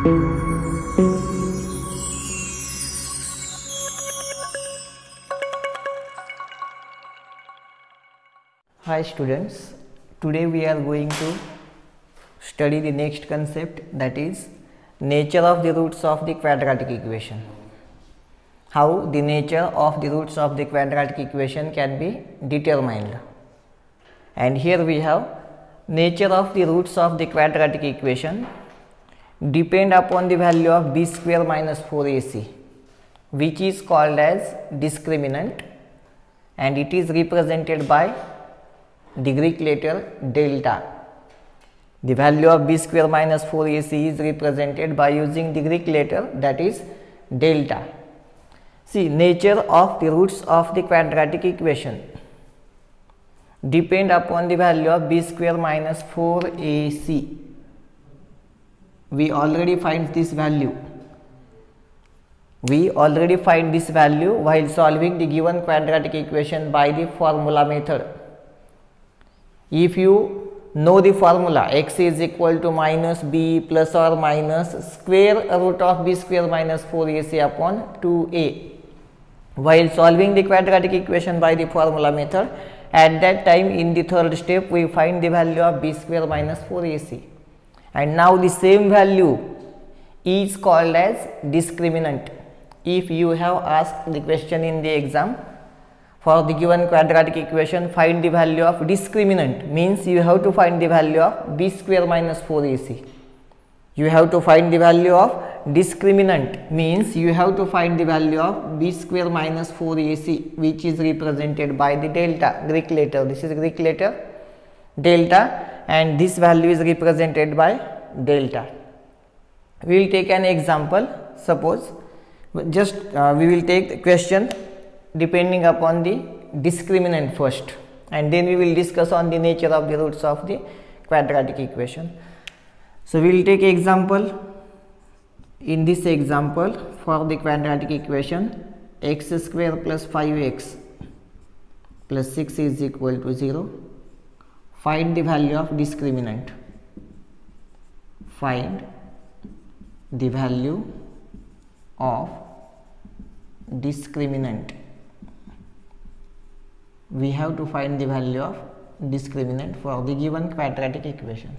Hi students, today we are going to study the next concept, that is nature of the roots of the quadratic equation. How the nature of the roots of the quadratic equation can be determined. And here we have nature of the roots of the quadratic equation depend upon the value of b square minus 4ac, which is called as discriminant, and it is represented by the Greek letter delta. The value of b square minus 4ac is represented by using the Greek letter, that is delta. See, nature of the roots of the quadratic equation depend upon the value of b square minus 4ac. We already find this value. While solving the given quadratic equation by the formula method. If you know the formula, x is equal to minus b plus or minus square root of b square minus 4ac upon 2a. While solving the quadratic equation by the formula method, at that time in the third step we find the value of b square minus 4ac. And now the same value is called as discriminant. If you have asked the question in the exam, for the given quadratic equation find the value of discriminant, means you have to find the value of b square minus 4ac. You have to find the value of discriminant, means you have to find the value of b square minus 4ac, which is represented by the delta, Greek letter. This is Greek letter delta, and this value is represented by delta. We will take an example. Suppose just we will take the question depending upon the discriminant first, and then we will discuss on the nature of the roots of the quadratic equation. So we will take example. In this example, for the quadratic equation, x square plus 5x plus 6 is equal to 0. Find the value of discriminant. Find the value of discriminant. We have to find the value of discriminant for the given quadratic equation.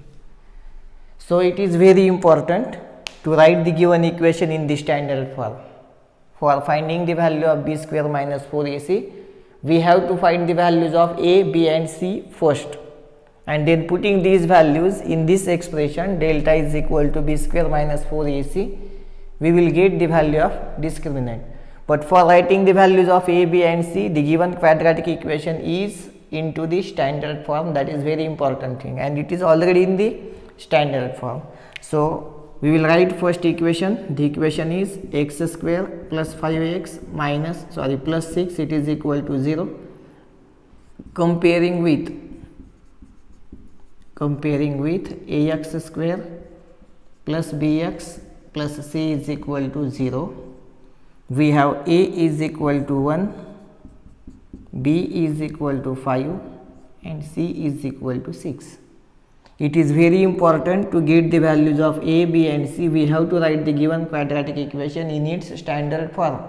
So it is very important to write the given equation in the standard form. For finding the value of b square minus 4ac, we have to find the values of a, b and c first, and then putting these values in this expression delta is equal to b square minus 4ac, we will get the value of discriminant. But for writing the values of a, b and c, the given quadratic equation is into the standard form. That is very important thing, and it is already in the standard form. So we will write first equation. The equation is x square plus 5x plus 6, it is equal to 0. Comparing with ax square plus bx plus c is equal to 0. We have a is equal to 1, b is equal to 5 and c is equal to 6. It is very important to get the values of a, b and c. We have to write the given quadratic equation in its standard form,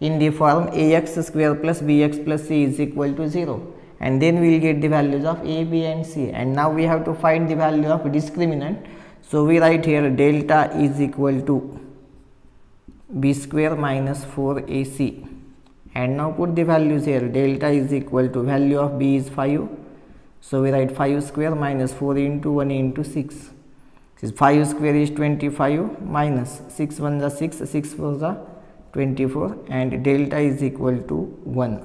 in the form ax square plus bx plus c is equal to 0, and then we will get the values of a, b and c. And now we have to find the value of discriminant. So we write here delta is equal to b square minus 4ac, and now put the values here. Delta is equal to value of b is 5, so we write 5 square minus 4 into 1 into 6. This 5 square is 25 minus 6 1 is 6, 6 4 is 24, and delta is equal to 1.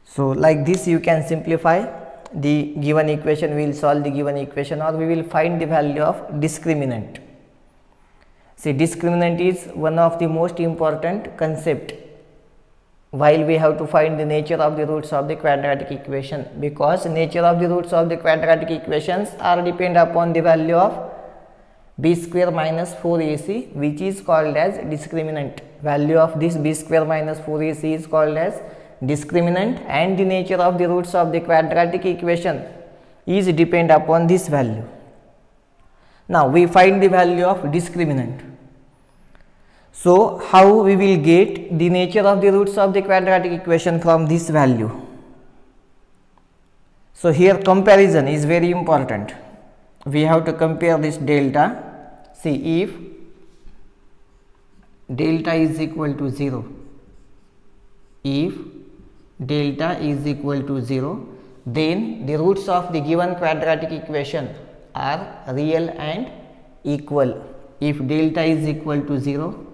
So like this you can simplify the given equation. We will solve the given equation, or we will find the value of discriminant. See, discriminant is one of the most important concept while we have to find the nature of the roots of the quadratic equation, because nature of the roots of the quadratic equations are depend upon the value of b square minus 4ac, which is called as discriminant. Value of this b square minus 4ac is called as discriminant, and the nature of the roots of the quadratic equation is depend upon this value. Now we find the value of discriminant. So how we will get the nature of the roots of the quadratic equation from this value? So here comparison is very important. We have to compare this delta. See, if delta is equal to 0, if delta is equal to 0, then the roots of the given quadratic equation are real and equal. If delta is equal to 0,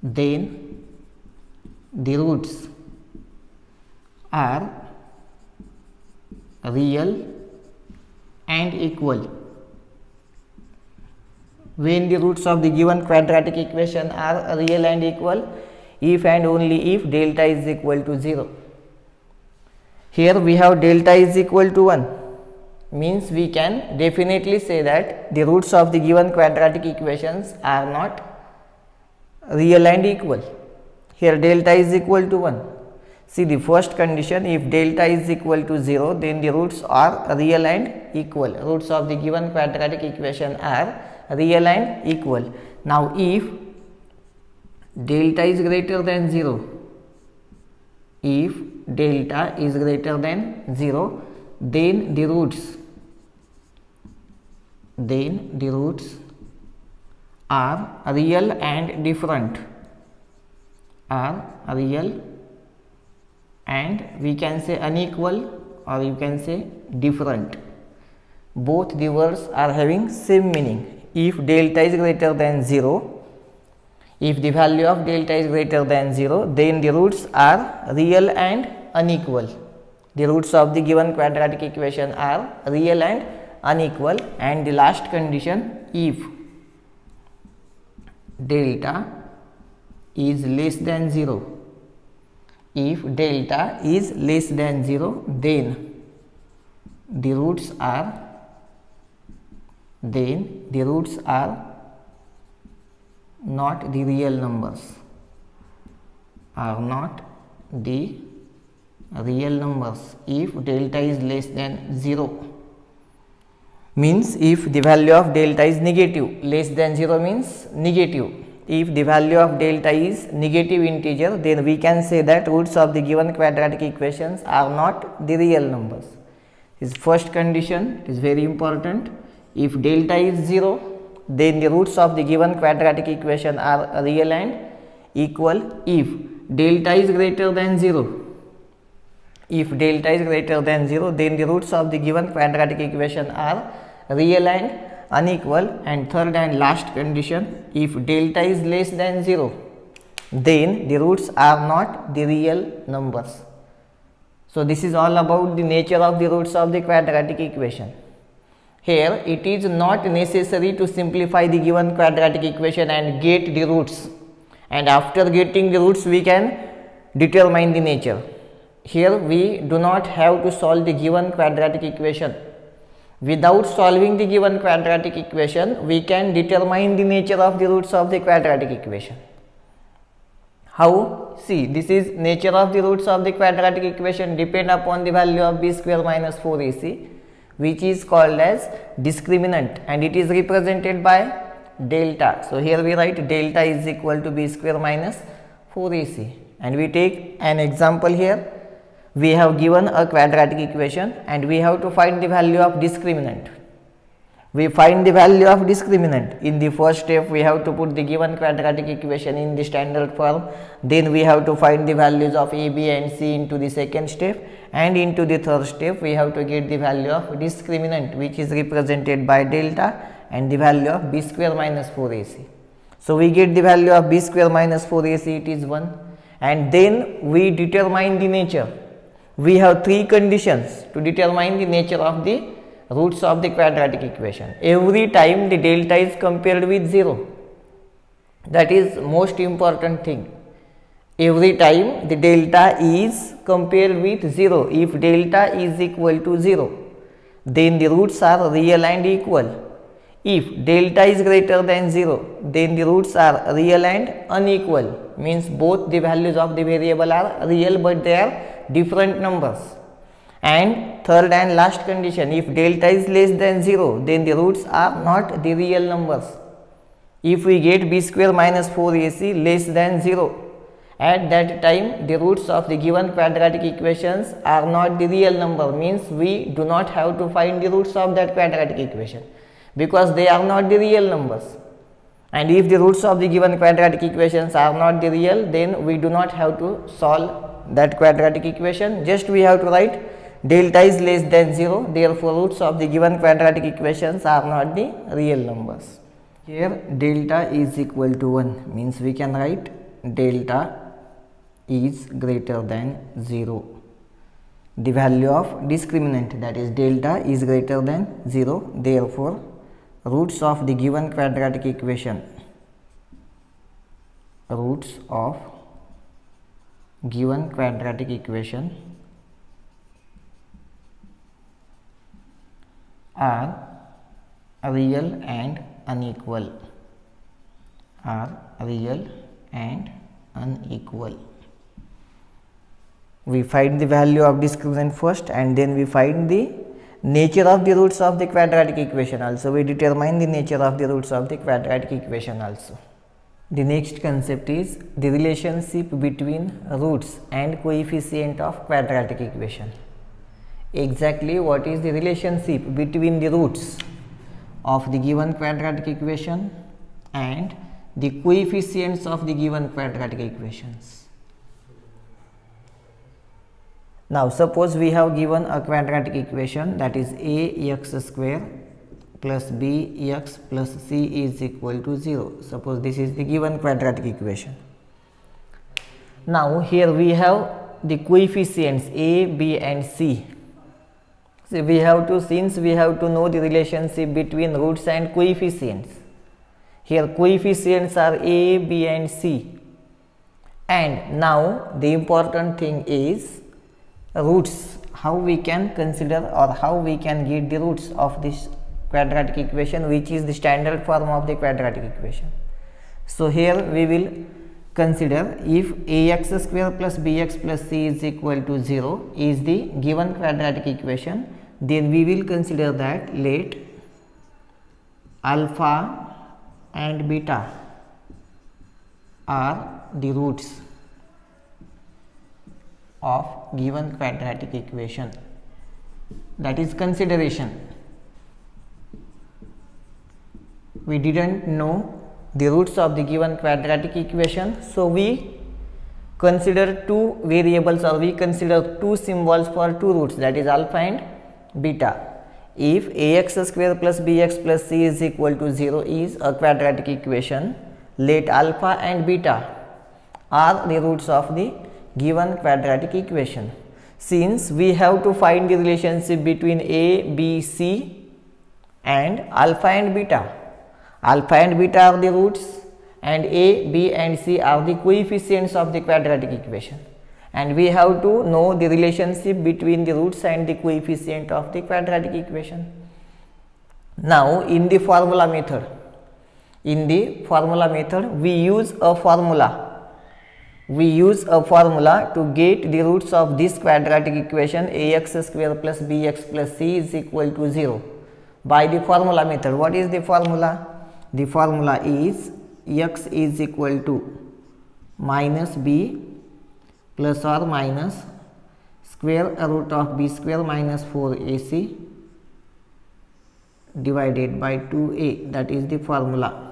then the roots are real and equal. When the roots of the given quadratic equation are real and equal, if and only if delta is equal to 0. Here we have delta is equal to 1, means we can definitely say that the roots of the given quadratic equations are not real and equal. Here delta is equal to 1. See the first condition, if delta is equal to 0, then the roots are real and equal. Roots of the given quadratic equation are real and equal. Now if delta is greater than 0, if delta is greater than 0, then the roots are real and different, are real and we can say unequal, or you can say different. Both the words are having same meaning. If delta is greater than 0, if the value of delta is greater than 0, then the roots are real and unequal. The roots of the given quadratic equation are real and unequal. And the last condition, if delta is less than 0, if delta is less than 0, then the roots are not the real numbers, are not the real numbers. If delta is less than 0, means if the value of delta is negative, less than 0 means negative. If the value of delta is negative integer, then we can say that roots of the given quadratic equations are not the real numbers. This first condition is very important. If delta is 0, then the roots of the given quadratic equation are real and equal. If delta is greater than 0, if delta is greater than 0, then the roots of the given quadratic equation are real and unequal. And third and last condition, if delta is less than 0, then the roots are not the real numbers. So this is all about the nature of the roots of the quadratic equation. Here it is not necessary to simplify the given quadratic equation and get the roots, and after getting the roots we can determine the nature. Here we do not have to solve the given quadratic equation. Without solving the given quadratic equation, we can determine the nature of the roots of the quadratic equation. How? See, this is nature of the roots of the quadratic equation depend upon the value of b square minus 4ac, which is called as discriminant, and it is represented by delta. So here we write delta is equal to b square minus 4ac, and we take an example here. We have given a quadratic equation and we have to find the value of discriminant. We find the value of discriminant. In the first step, we have to put the given quadratic equation in the standard form. Then we have to find the values of a, b and c into the second step, and into the third step we have to get the value of discriminant, which is represented by delta, and the value of b square minus 4ac. So we get the value of b square minus 4ac, it is 1, and then we determine the nature. We have three conditions to determine the nature of the roots of the quadratic equation. Every time the delta is compared with 0, that is most important thing. Every time the delta is compared with 0, if delta is equal to 0, then the roots are real and equal. If delta is greater than 0, then the roots are real and unequal, means both the values of the variable are real but they are different numbers. And third and last condition, if delta is less than 0, then the roots are not the real numbers. If we get b square minus 4ac less than 0, at that time the roots of the given quadratic equations are not the real number, means we do not have to find the roots of that quadratic equation because they are not the real numbers. And if the roots of the given quadratic equations are not the real, then we do not have to solve that quadratic equation, just we have to write delta is less than 0, therefore roots of the given quadratic equations are not the real numbers. Here delta is equal to 1, means we can write delta is greater than 0. The value of discriminant, that is delta, is greater than 0, therefore roots of the given quadratic equation, roots of given quadratic equation are real and unequal, We find the value of discriminant first and then we find the nature of the roots of the quadratic equation also. We determine the nature of the roots of the quadratic equation also. The next concept is the relationship between roots and coefficient of quadratic equation. Exactly what is the relationship between the roots of the given quadratic equation and the coefficients of the given quadratic equations? Now suppose we have given a quadratic equation, that is ax square plus bx plus c is equal to 0. Suppose this is the given quadratic equation. Now here we have the coefficients a, b and c. So we have to know the relationship between roots and coefficients. Here coefficients are a, b and c. And now the important thing is roots, how we can consider or how we can get the roots of this quadratic equation, which is the standard form of the quadratic equation. So here we will consider if ax square plus bx plus c is equal to 0 is the given quadratic equation, then we will consider that let alpha and beta are the roots of given quadratic equation. That is consideration. We didn't know the roots of the given quadratic equation, so we consider two variables or we consider two symbols for two roots, that is alpha and beta. If ax square plus bx plus c is equal to 0 is a quadratic equation, let alpha and beta are the roots of the given quadratic equation. Since we have to find the relationship between a, b, c and alpha and beta. Alpha and beta are the roots and a, b and c are the coefficients of the quadratic equation. And we have to know the relationship between the roots and the coefficient of the quadratic equation. Now in the formula method, we use a formula. To get the roots of this quadratic equation ax square plus bx plus c is equal to 0 by the formula method. What is the formula? The formula is x is equal to minus b plus or minus square root of b square minus 4ac divided by 2a. That is the formula.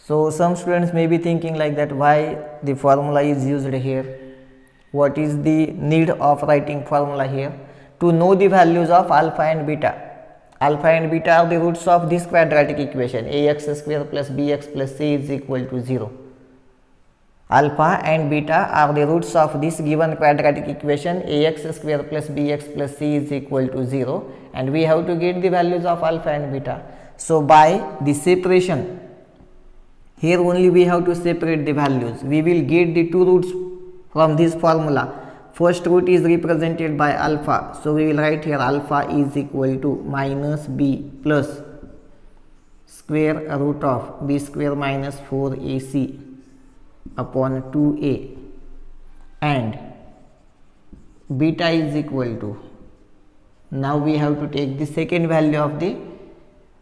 So some students may be thinking like that, why the formula is used here? What is the need of writing formula here? To know the values of alpha and beta. Alpha and beta are the roots of this quadratic equation, ax square plus bx plus c is equal to 0. Alpha and beta are the roots of this given quadratic equation, ax square plus bx plus c is equal to 0, and we have to get the values of alpha and beta. So by the separation, here only we have to separate the values. We will get the two roots from this formula. First root is represented by alpha, so we will write here alpha is equal to minus b plus square root of b square minus 4ac upon 2a, and beta is equal to, now we have to take the second value of the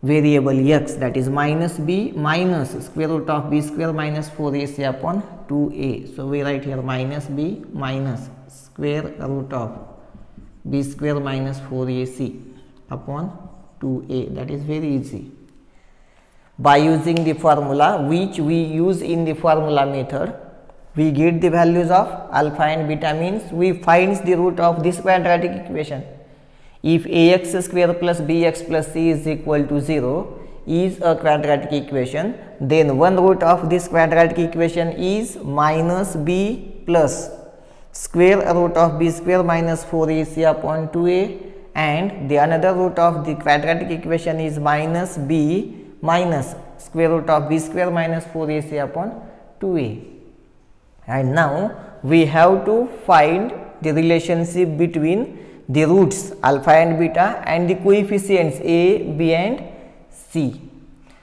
variable x, that is minus b minus square root of b square minus 4ac upon 2a. So we write here minus b minus square root of b square minus 4ac upon 2a. That is very easy. By using the formula which we use in the formula method, we get the values of alpha and beta, means we find the root of this quadratic equation. If ax square plus bx plus c is equal to 0 is a quadratic equation, then one root of this quadratic equation is minus b plus square root of b square minus 4ac upon 2a, and the another root of the quadratic equation is minus b minus square root of b square minus 4ac upon 2a. And now we have to find the relationship between the roots alpha and beta and the coefficients a, b and c.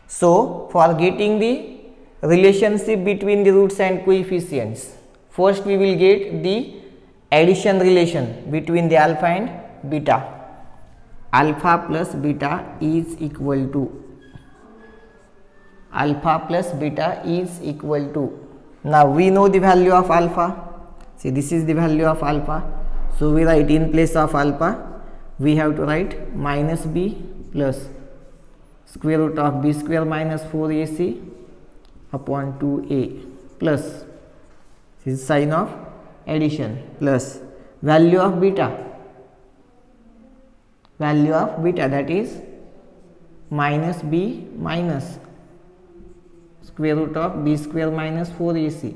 So for getting the relationship between the roots and coefficients, first we will get the addition relation between the alpha and beta. Alpha plus beta is equal to, alpha plus beta is equal to, now we know the value of alpha. See, this is the value of alpha. So we write in place of alpha, we have to write minus b plus square root of b square minus 4ac upon 2a plus, this is sign of addition, plus value of beta, that is minus b minus square root of b square minus 4ac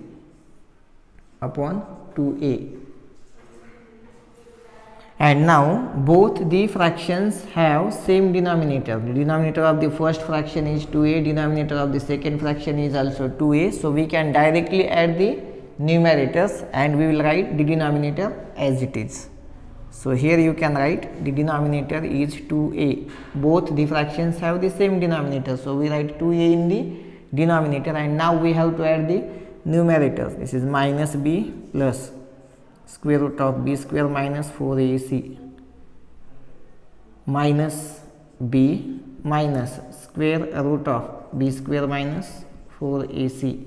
upon 2a. And now both the fractions have same denominator. The denominator of the first fraction is 2a, denominator of the second fraction is also 2a. So we can directly add the numerators and we will write the denominator as it is. So here you can write the denominator is 2a. Both the fractions have the same denominator. So we write 2a in the denominator, and now we have to add the numerators. This is minus b plus square root of b square minus 4ac minus b minus square root of b square minus 4ac.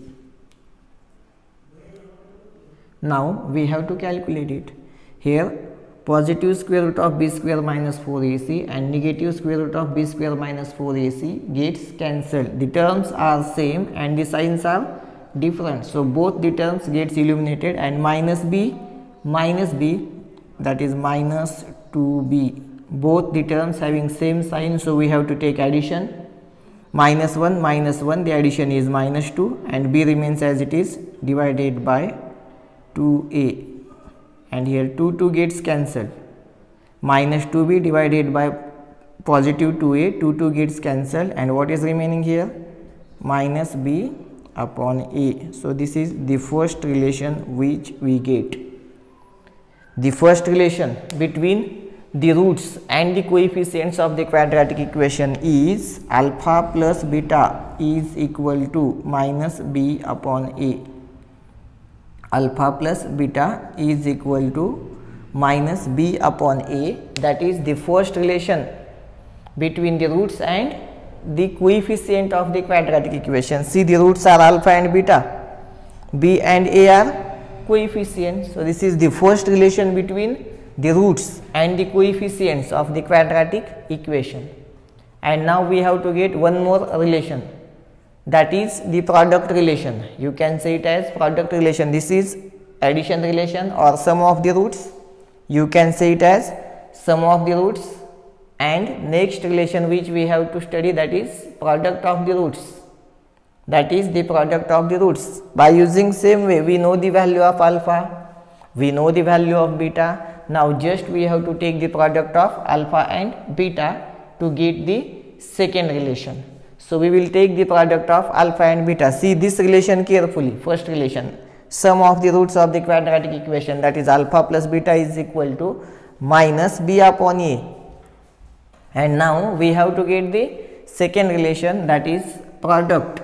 Now we have to calculate it. Here positive square root of b square minus 4ac and negative square root of b square minus 4ac gets cancelled. The terms are same and the signs are different. So both the terms gets eliminated, and minus b, that is minus 2b, both the terms having same sign, so we have to take addition. Minus 1, the addition is minus 2, and b remains as it is, divided by 2a, and here 2 gets cancelled. Minus 2b divided by positive 2a, 2 gets cancelled, and what is remaining here? Minus b upon a. So this is the first relation which we get. The first relation between the roots and the coefficients of the quadratic equation is alpha plus beta is equal to minus b upon a. Alpha plus beta is equal to minus b upon a. That is the first relation between the roots and the coefficient of the quadratic equation. See, the roots are alpha and beta, b and a are coefficients. So this is the first relation between the roots and the coefficients of the quadratic equation. And now we have to get one more relation, that is the product relation. You can say it as product relation. This is addition relation or sum of the roots. You can say it as sum of the roots. And next relation which we have to study, that is product of the roots. That is the product of the roots. By using same way, we know the value of alpha, we know the value of beta. Now just we have to take the product of alpha and beta to get the second relation. So we will take the product of alpha and beta. See this relation carefully. First relation, sum of the roots of the quadratic equation, that is alpha plus beta is equal to minus b upon a. And now we have to get the second relation, that is product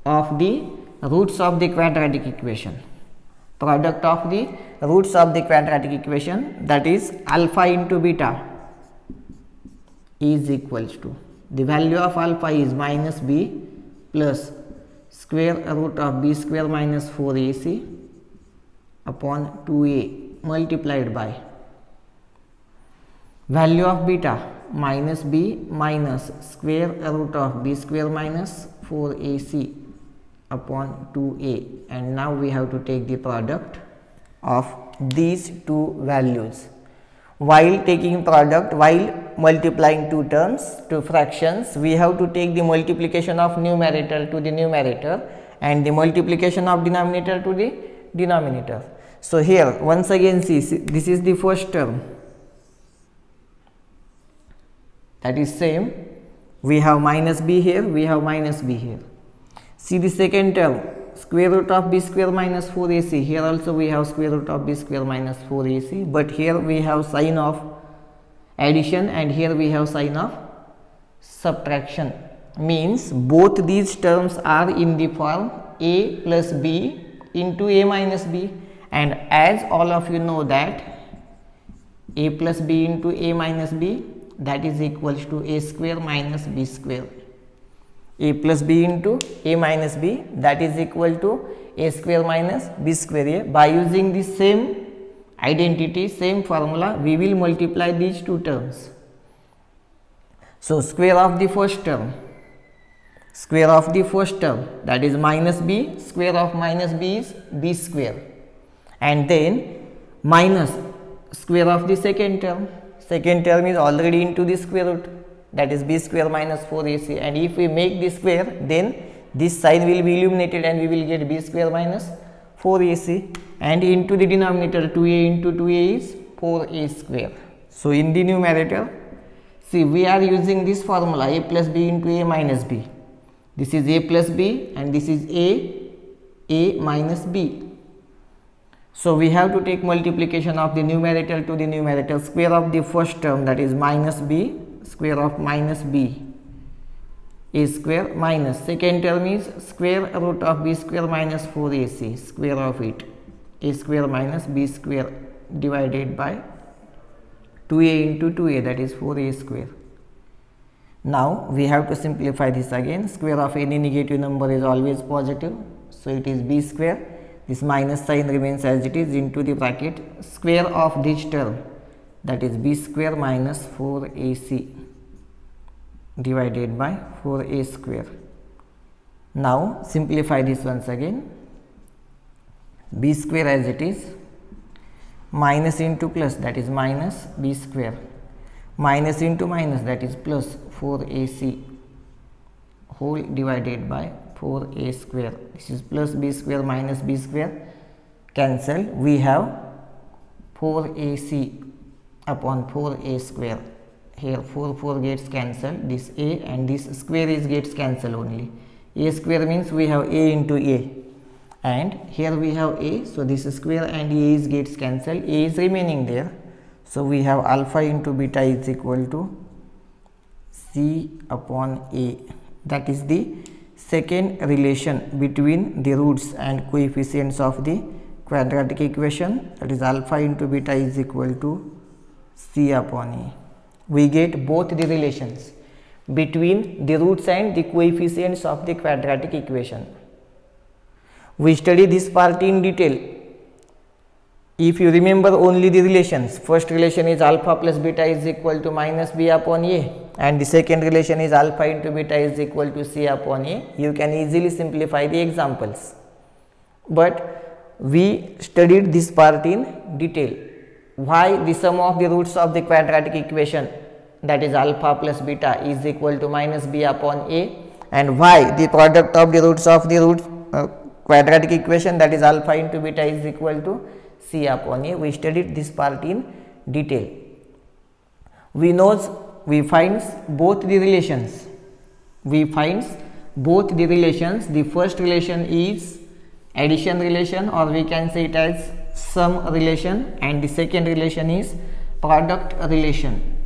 of the roots of the quadratic equation. product of the roots of the quadratic equation, that is alpha into beta is equals to, the value of alpha is minus b plus square root of b square minus 4ac upon 2a multiplied by value of beta minus b minus square root of b square minus 4ac upon 2a, and now we have to take the product of these two values. While taking product, while multiplying two terms, two fractions, we have to take the multiplication of numerator to the numerator and the multiplication of denominator to the denominator. So here once again see, this is the first term, that is same, we have minus b here, we have minus b here. See the second term, square root of b square minus 4ac, here also we have square root of b square minus 4ac, but here we have sign of addition and here we have sign of subtraction, means both these terms are in the form a plus b into a minus b, and as all of you know that a plus b into a minus b, that is equals to a square minus b square. A plus b into a minus b, that is equal to a square minus b square. By using the same identity, same formula, we will multiply these two terms. So square of the first term, that is minus b, square of minus b is b square, and then minus square of the second term is already into the square root, that is b square minus 4ac, and if we make this square, then this sign will be eliminated and we will get b square minus 4ac, and into the denominator 2a into 2a is 4a square. So in the numerator, see, we are using this formula a plus b into a minus b. This is a plus b and this is a minus b. So we have to take multiplication of the numerator to the numerator. Square of the first term, that is minus b, square of minus b, a square, minus second term is square root of b square minus 4ac, square of it, a square minus b square divided by 2a into 2a, that is 4a square. Now we have to simplify this again. Square of any negative number is always positive, so it is b square. This minus sign remains as it is, into the bracket square of this term, that is b square minus 4ac divided by 4a square. Now simplify this once again. B square as it is, minus into plus, that is minus b square, minus into minus, that is plus 4ac whole divided by 4a square. This is plus b square minus b square cancel, we have 4ac upon 4a square. Here 4 gets cancelled, this a and this square is gets cancelled only. A square means we have a into a, and here we have a, so this square and a is gets cancelled, a is remaining there. So we have alpha into beta is equal to c upon a. That is the second relation between the roots and coefficients of the quadratic equation, that is alpha into beta is equal to c upon a. We get both the relations between the roots and the coefficients of the quadratic equation. We study this part in detail. If you remember only the relations, first relation is alpha plus beta is equal to minus b upon a, and the second relation is alpha into beta is equal to c upon a, you can easily simplify the examples. But we studied this part in detail. Why the sum of the roots of the quadratic equation, that is alpha plus beta is equal to minus b upon a, and why the product of the roots of the quadratic equation, that is alpha into beta is equal to c upon a. We studied this part in detail. We finds both the relations. The first relation is addition relation, or we can say it as sum relation, and the second relation is product relation.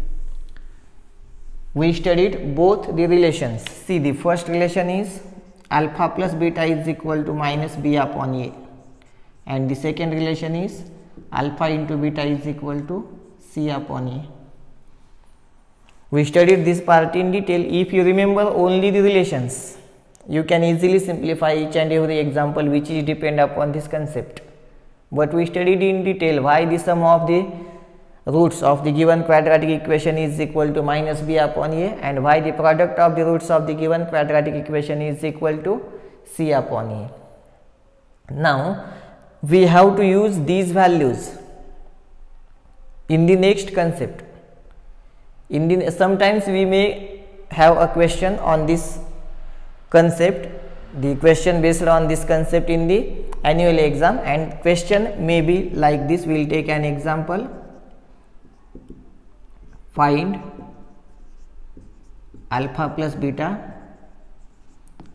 We studied both the relations. See, the first relation is alpha plus beta is equal to minus b upon a. and the second relation is alpha into beta is equal to C upon A. We studied this part in detail. If you remember only the relations, you can easily simplify each and every example which is depend upon this concept. But we studied in detail why the sum of the roots of the given quadratic equation is equal to minus b upon a, and why the product of the roots of the given quadratic equation is equal to c upon a. Now we have to use these values in the next concept. Sometimes we may have a question on this concept, the question based on this concept in the annual exam, and question may be like this. We will take an example. Find alpha plus beta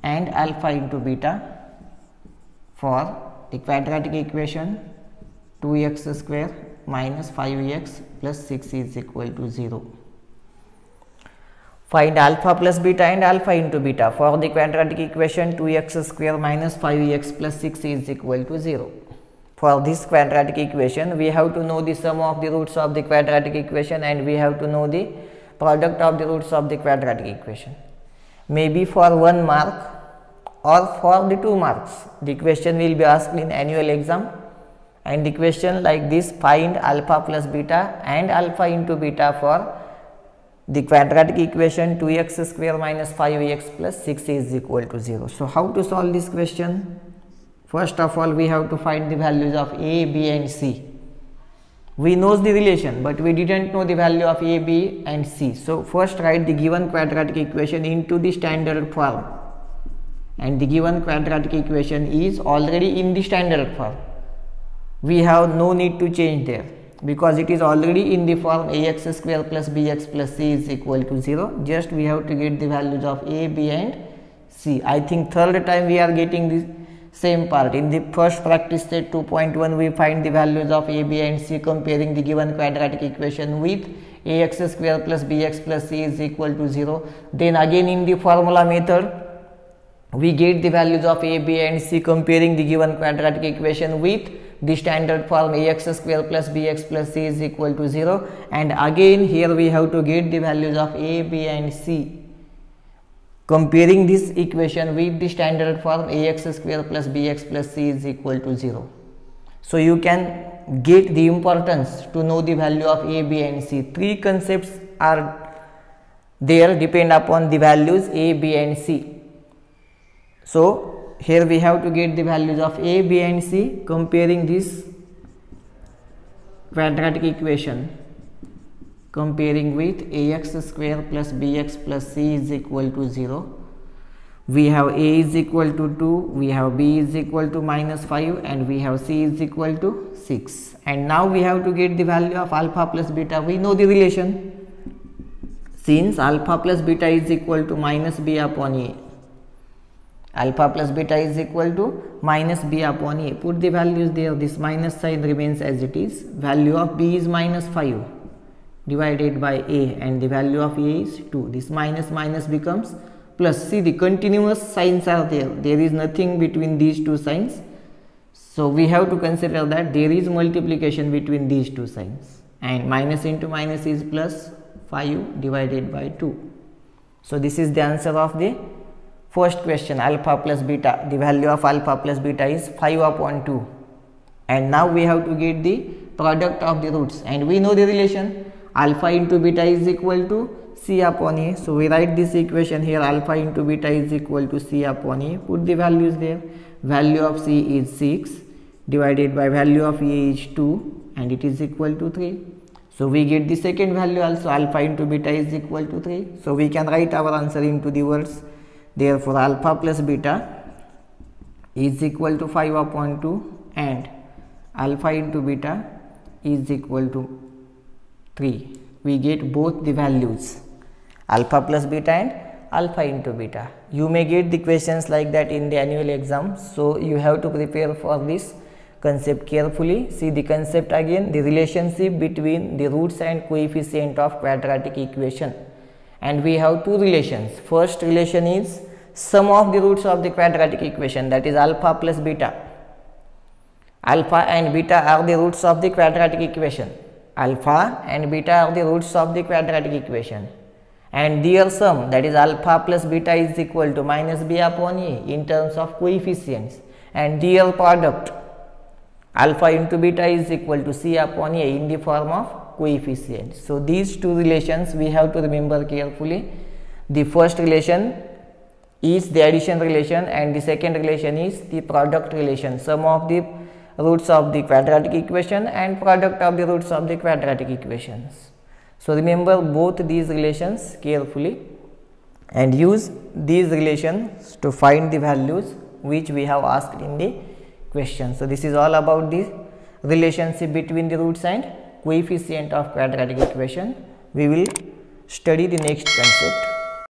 and alpha into beta for the quadratic equation 2x square minus 5x plus 6 is equal to 0. Find alpha plus beta and alpha into beta for the quadratic equation 2x square minus 5x plus 6 is equal to 0. For this quadratic equation, we have to know the sum of the roots of the quadratic equation, and we have to know the product of the roots of the quadratic equation. Maybe for 1 mark or for the 2 marks, the question will be asked in annual exam, and the question like this: find alpha plus beta and alpha into beta for the quadratic equation 2x square minus 5x plus 6 is equal to 0. So how to solve this question? First of all, we have to find the values of a, b and c. We know the relation, but we didn't know the value of a, b and c. So first write the given quadratic equation into the standard form, and the given quadratic equation is already in the standard form. We have no need to change there, because it is already in the form ax square plus bx plus c is equal to 0. Just we have to get the values of a, b and c. I think third time we are getting this same part. In the first practice set 2.1, we find the values of a, b and c comparing the given quadratic equation with ax square plus bx plus c is equal to 0. Then again in the formula method, we get the values of a, b and c comparing the given quadratic equation with the standard form ax square plus bx plus c is equal to 0, and again here we have to get the values of a, b and c comparing this equation with the standard form ax square plus bx plus c is equal to 0. So you can get the importance to know the value of a, b and c. Three concepts are there depend upon the values a, b and c. So here we have to get the values of a, b and c comparing this quadratic equation comparing with ax square plus bx plus c is equal to 0. We have a is equal to 2, we have b is equal to minus 5, and we have c is equal to 6. And now we have to get the value of alpha plus beta. We know the relation. Since alpha plus beta is equal to minus b upon a, alpha plus beta is equal to minus b upon a. Put the values there. This minus sign remains as it is. Value of b is minus 5 divided by a, and the value of a is 2. This minus minus becomes plus. See, the continuous signs are there. There is nothing between these two signs. So we have to consider that there is multiplication between these two signs, and minus into minus is plus 5 divided by 2. So this is the answer of the first question, alpha plus beta. The value of alpha plus beta is 5 upon 2. And now we have to get the product of the roots, and we know the relation. Alpha into beta is equal to c upon a. So we write this equation here, alpha into beta is equal to c upon a. Put the values there. Value of c is 6 divided by value of a is 2, and it is equal to 3. So we get the second value also, alpha into beta is equal to 3. So we can write our answer into the words. Therefore alpha plus beta is equal to 5 upon 2, and alpha into beta is equal to 3. We get both the values, alpha plus beta and alpha into beta. You may get the questions like that in the annual exam, so you have to prepare for this concept carefully. See the concept again, the relationship between the roots and coefficient of quadratic equation. And we have two relations. First relation is sum of the roots of the quadratic equation, that is alpha plus beta. Alpha and beta are the roots of the quadratic equation. Alpha and beta are the roots of the quadratic equation. And their sum, that is alpha plus beta, is equal to minus b upon a in terms of coefficients. And their product, alpha into beta, is equal to c upon a in the form of coefficients. So these two relations we have to remember carefully. The first relation is the addition relation and the second relation is the product relation, sum of the roots of the quadratic equation and product of the roots of the quadratic equations. So remember both these relations carefully and use these relations to find the values which we have asked in the question. So this is all about the relationship between the roots and coefficient of quadratic equation. We will study the next concept.